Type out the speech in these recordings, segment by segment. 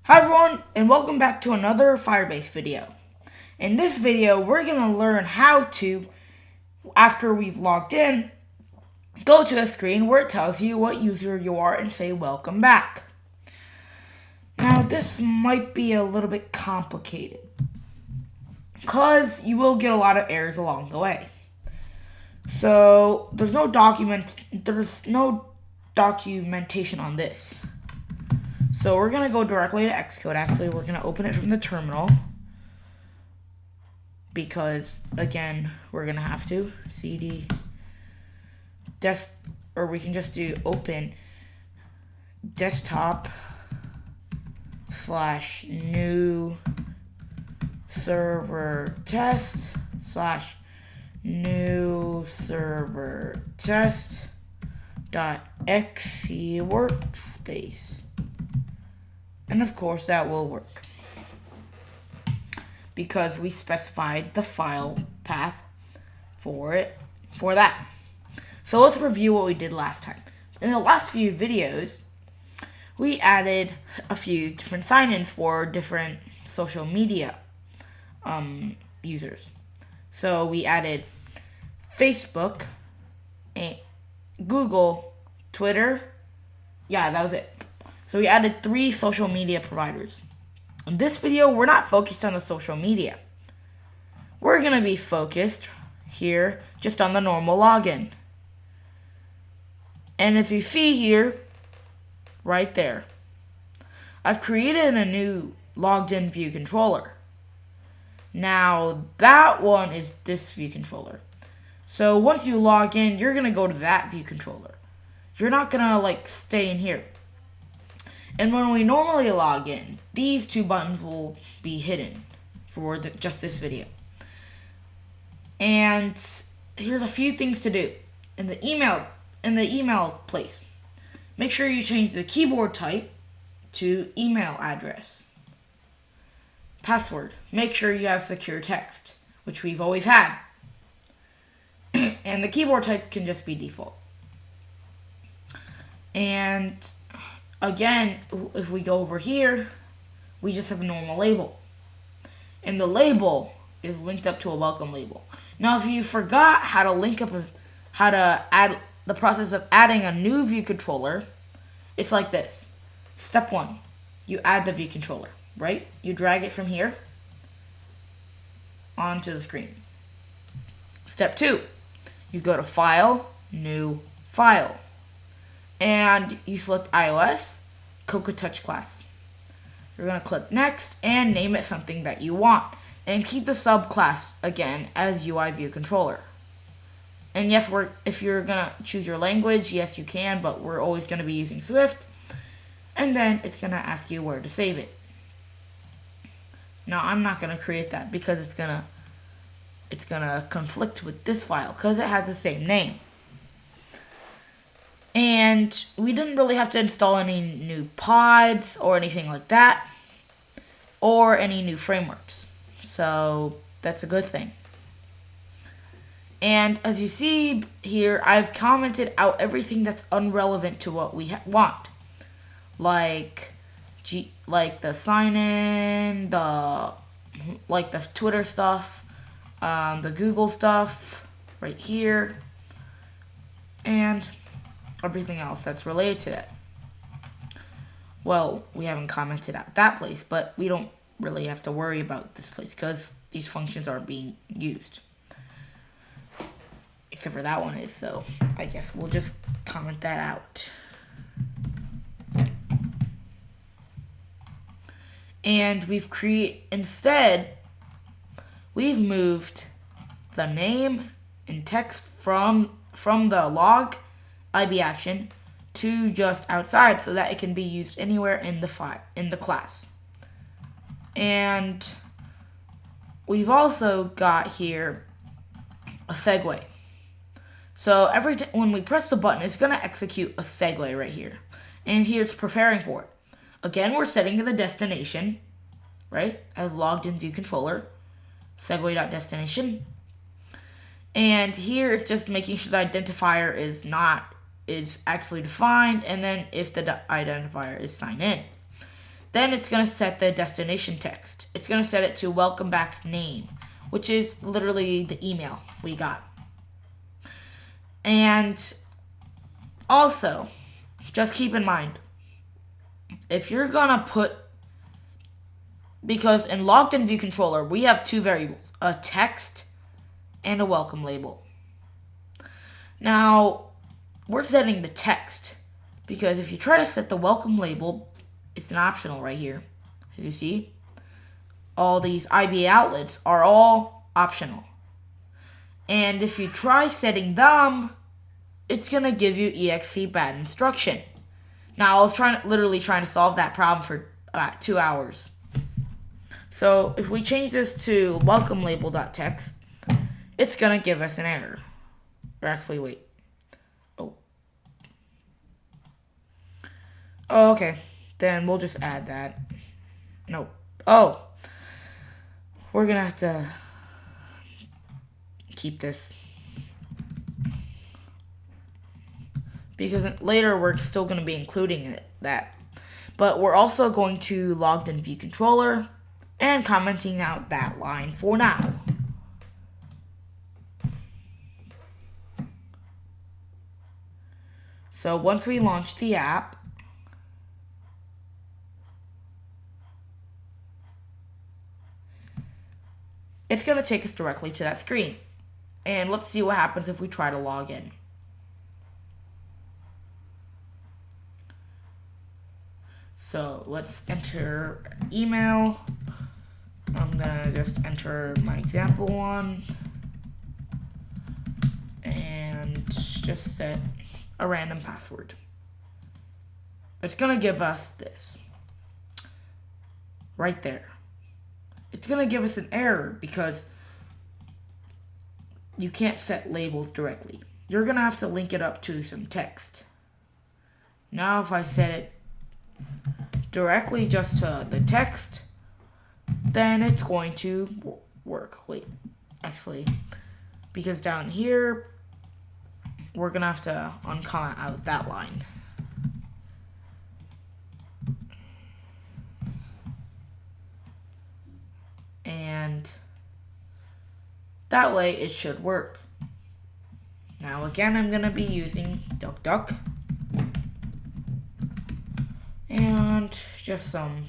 Hi everyone, and welcome back to another Firebase video. In this video, we're going to learn how to, after we've logged in, go to a screen where it tells you what user you are and say welcome back. Now, this might be a little bit complicated, because you will get a lot of errors along the way. So, there's no documentation on this. So we're going to go directly to Xcode. Actually, we're going to open it from the terminal. Because, again, we're going to have to. cd or we can just do open desktop /new server test /new server test .exe workspace. And of course that will work because we specified the file path for that. So let's review what we did last time. In the last few videos, we added a few different sign-ins for different social media users. So we added Facebook, Google, Twitter. Yeah, that was it. So we added 3 social media providers. In this video, we're not focused on the social media. We're going to be focused here just on the normal login. And as you see here, right there, I've created a new logged in view controller. Now, that one is this view controller. So once you log in, you're going to go to that view controller. You're not going to stay in here. And when we normally log in, these 2 buttons will be hidden for just this video. And here's a few things to do. In the email place, make sure you change the keyboard type to email address. Password, make sure you have secure text, which we've always had. And the keyboard type can just be default. And again, if we go over here, we just have a normal label. And the label is linked up to a welcome label. Now, if you forgot how to add the process of adding a new view controller, it's like this. Step 1, you add the view controller, right? You drag it from here onto the screen. Step 2, you go to File, New File. And you select iOS, Cocoa Touch class. You're going to click Next and name it something that you want. And keep the subclass, again, as UI View Controller. And yes, if you're going to choose your language, yes, you can, but we're always going to be using Swift. And then it's going to ask you where to save it. Now, I'm not going to create that because it's going to conflict with this file because it has the same name. And we didn't really have to install any new pods or anything like that, or any new frameworks. So that's a good thing. And as you see here, I've commented out everything that's unrelevant to what we want, like the sign-in, the Twitter stuff, the Google stuff right here, and everything else that's related to that. Well, we haven't commented at that place, but we don't really have to worry about this place because these functions aren't being used. Except for that one is, so I guess we'll just comment that out. And we've moved the name and text from the log IB action to just outside so that it can be used anywhere in the class. And we've also got here a segue. So when we press the button, it's going to execute a segue right here. And here it's preparing for it. Again, we're setting the destination, right, as logged in view controller, segue.destination. And here it's just making sure the identifier is actually defined, and then if the identifier is signed in. Then it's going to set the destination text. It's going to set it to welcome back name, which is literally the email we got. And also, just keep in mind, if you're going to put, because in logged in view controller, we have two variables, a text and a welcome label. Now, we're setting the text, because if you try to set the welcome label, it's an optional right here. As you see, all these IBA outlets are all optional. And if you try setting them, it's going to give you exe bad instruction. Now, I was literally trying to solve that problem for 2 hours. So, if we change this to welcome label.text, it's going to give us an error. Or actually, wait. Oh, okay. Then we'll just add that. Nope. Oh. We're going to have to keep this. Because later we're still going to be including that. But we're also going to logged in view controller and commenting out that line for now. So once we launch the app, it's going to take us directly to that screen. And let's see what happens if we try to log in. So let's enter email. I'm going to just enter my example one. And just set a random password. It's going to give us this. Right there. It's going to give us an error because you can't set labels directly. You're going to have to link it up to some text. Now if I set it directly just to the text, then it's going to work. Wait, actually, because down here, we're going to have to uncomment out that line. And that way it should work. Now again, I'm going to be using DuckDuck. And just some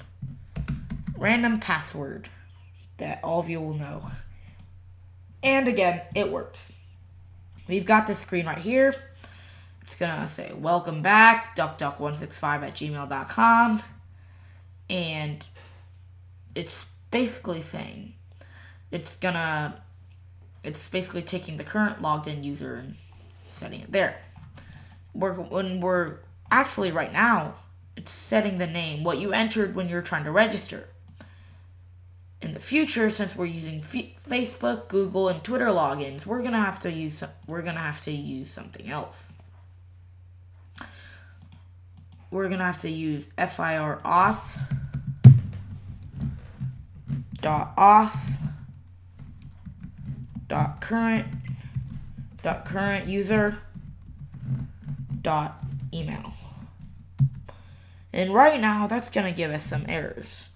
random password that all of you will know. And again, it works. We've got this screen right here. It's going to say, welcome back, duckduck165@gmail.com. And it's basically saying, it's basically taking the current logged in user and setting it there. When we're actually right now, it's setting the name, what you entered when you're trying to register. In the future, since we're using Facebook, Google, and Twitter logins, we're gonna have to use something else. We're gonna have to use FIRAuth.auth.current user.email. And right now, that's going to give us some errors.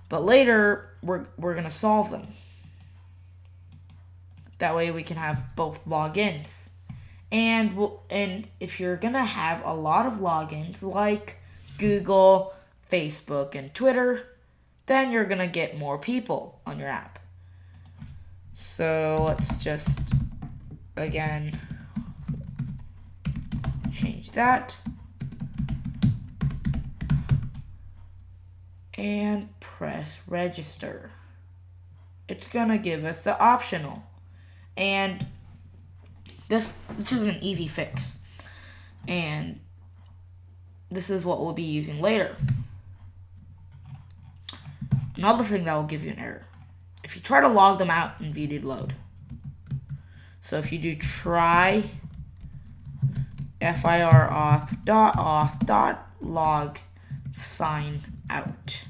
But later, we're going to solve them. That way we can have both logins. And if you're going to have a lot of logins like Google, Facebook, and Twitter, then you're going to get more people on your app. So let's just, again, change that. And press register. It's gonna give us the optional. And this is an easy fix. And this is what we'll be using later. Another thing that will give you an error. If you try to log them out in view did load. So if you do try FIRAuth.auth.log sign out,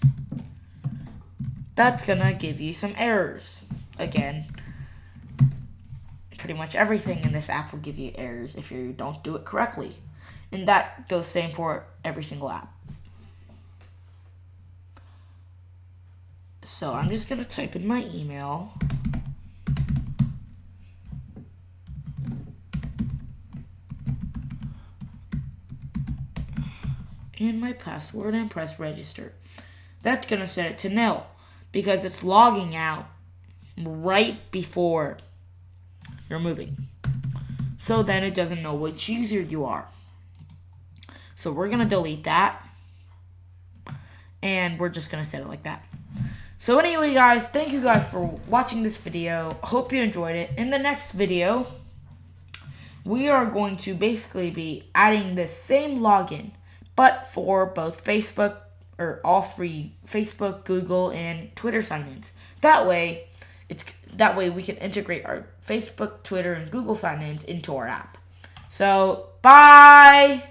that's gonna give you some errors. Again, pretty much everything in this app will give you errors if you don't do it correctly, and that goes same for every single app. So I'm just going to type in my email. And my password and press register. That's going to set it to nil because it's logging out right before you're moving. So then it doesn't know which user you are. So we're going to delete that. And we're just going to set it like that. So anyway, guys, thank you guys for watching this video. Hope you enjoyed it. In the next video, we are going to basically be adding this same login, but for both Facebook, or all three, Facebook, Google, and Twitter sign-ins. That way we can integrate our Facebook, Twitter, and Google sign-ins into our app. So, bye!